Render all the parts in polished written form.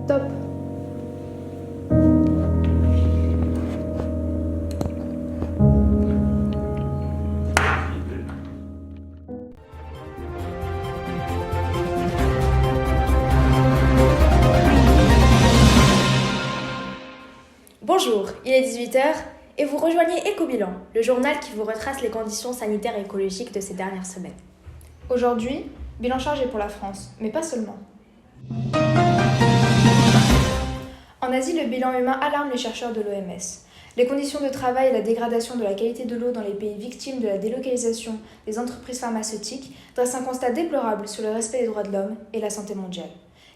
Top. Bonjour, il est 18h et vous rejoignez Écobilan, le journal qui vous retrace les conditions sanitaires et écologiques de ces dernières semaines. Aujourd'hui, bilan chargé pour la France, mais pas seulement. En Asie, le bilan humain alarme les chercheurs de l'OMS. Les conditions de travail et la dégradation de la qualité de l'eau dans les pays victimes de la délocalisation des entreprises pharmaceutiques dressent un constat déplorable sur le respect des droits de l'homme et la santé mondiale.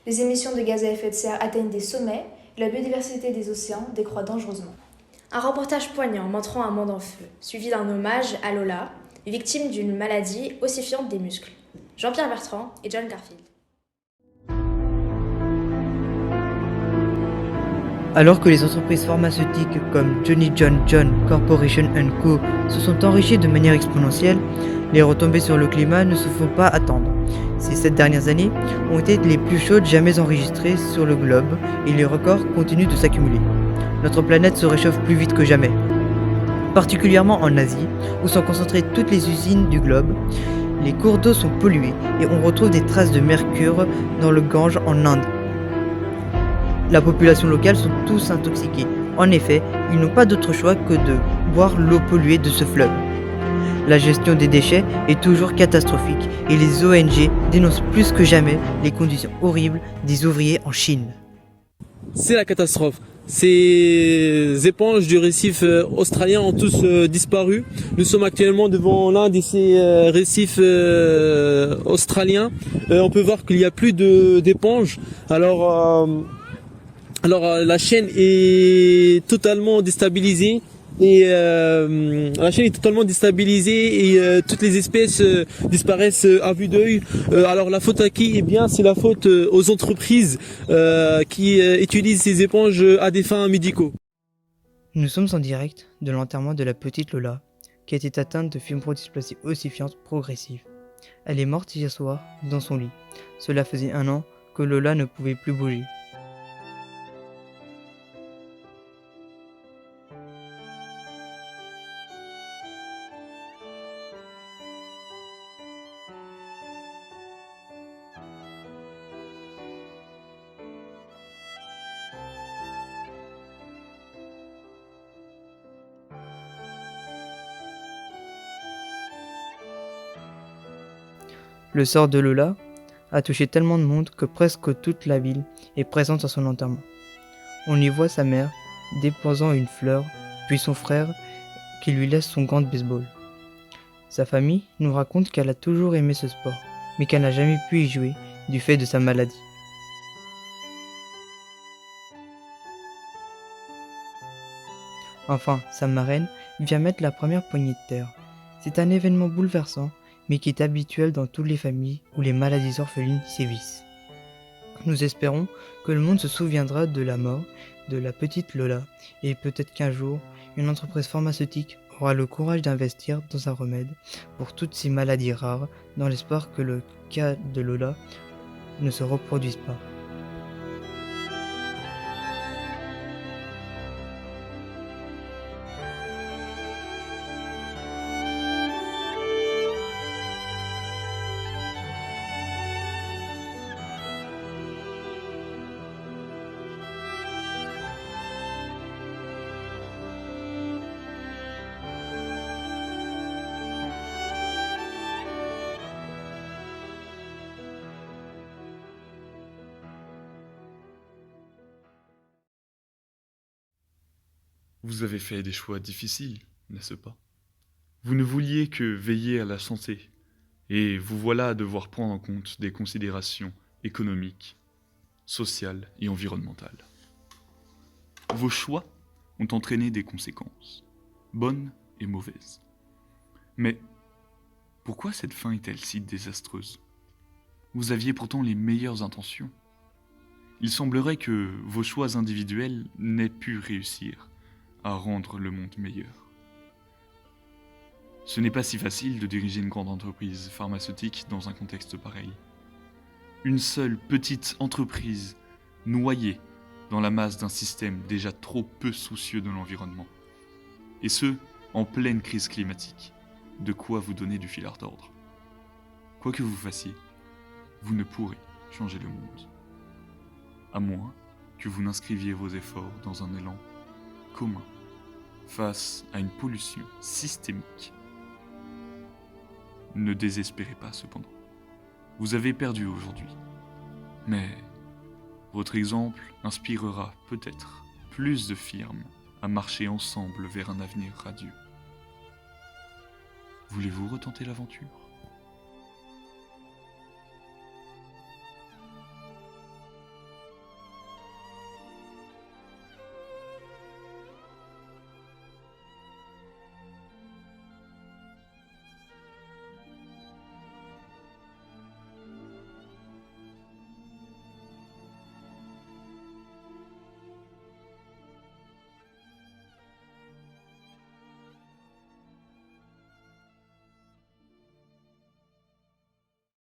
Les émissions de gaz à effet de serre atteignent des sommets et la biodiversité des océans décroît dangereusement. Un reportage poignant montrant un monde en feu, suivi d'un hommage à Lola, victime d'une maladie ossifiante des muscles. Jean-Pierre Bertrand et John Garfield. Alors que les entreprises pharmaceutiques comme Johnny John Corporation Co. se sont enrichies de manière exponentielle, les retombées sur le climat ne se font pas attendre. Ces 7 dernières années ont été les plus chaudes jamais enregistrées sur le globe et les records continuent de s'accumuler. Notre planète se réchauffe plus vite que jamais. Particulièrement en Asie, où sont concentrées toutes les usines du globe, les cours d'eau sont pollués et on retrouve des traces de mercure dans le Gange en Inde. La population locale sont tous intoxiqués. En effet, ils n'ont pas d'autre choix que de boire l'eau polluée de ce fleuve. La gestion des déchets est toujours catastrophique et les ONG dénoncent plus que jamais les conditions horribles des ouvriers en Chine. C'est la catastrophe. Ces éponges du récif australien ont tous disparu. Nous sommes actuellement devant l'un de ces récifs australiens. On peut voir qu'il n'y a plus d'éponges. Alors la chaîne est totalement déstabilisée et toutes les espèces disparaissent à vue d'œil. Alors la faute à qui? Eh bien c'est la faute aux entreprises qui utilisent ces éponges à des fins médicaux. Nous sommes en direct de l'enterrement de la petite Lola, qui a été atteinte de fibrodysplasie ossifiante progressive. Elle est morte hier soir dans son lit. Cela faisait 1 an que Lola ne pouvait plus bouger. Le sort de Lola a touché tellement de monde que presque toute la ville est présente à son enterrement. On y voit sa mère déposant une fleur, puis son frère qui lui laisse son gant de baseball. Sa famille nous raconte qu'elle a toujours aimé ce sport, mais qu'elle n'a jamais pu y jouer du fait de sa maladie. Enfin, sa marraine vient mettre la première poignée de terre. C'est un événement bouleversant, mais qui est habituel dans toutes les familles où les maladies orphelines sévissent. Nous espérons que le monde se souviendra de la mort de la petite Lola, et peut-être qu'un jour, une entreprise pharmaceutique aura le courage d'investir dans un remède pour toutes ces maladies rares, dans l'espoir que le cas de Lola ne se reproduise pas. Vous avez fait des choix difficiles, n'est-ce pas? Vous ne vouliez que veiller à la santé, et vous voilà à devoir prendre en compte des considérations économiques, sociales et environnementales. Vos choix ont entraîné des conséquences, bonnes et mauvaises. Mais pourquoi cette fin est-elle si désastreuse? Vous aviez pourtant les meilleures intentions. Il semblerait que vos choix individuels n'aient pu réussir à rendre le monde meilleur. Ce n'est pas si facile de diriger une grande entreprise pharmaceutique dans un contexte pareil. Une seule petite entreprise noyée dans la masse d'un système déjà trop peu soucieux de l'environnement. Et ce, en pleine crise climatique. De quoi vous donner du fil à retordre. Quoi que vous fassiez, vous ne pourrez changer le monde. À moins que vous n'inscriviez vos efforts dans un élan commun face à une pollution systémique. Ne désespérez pas cependant. Vous avez perdu aujourd'hui. Mais votre exemple inspirera peut-être plus de firmes à marcher ensemble vers un avenir radieux. Voulez-vous retenter l'aventure ?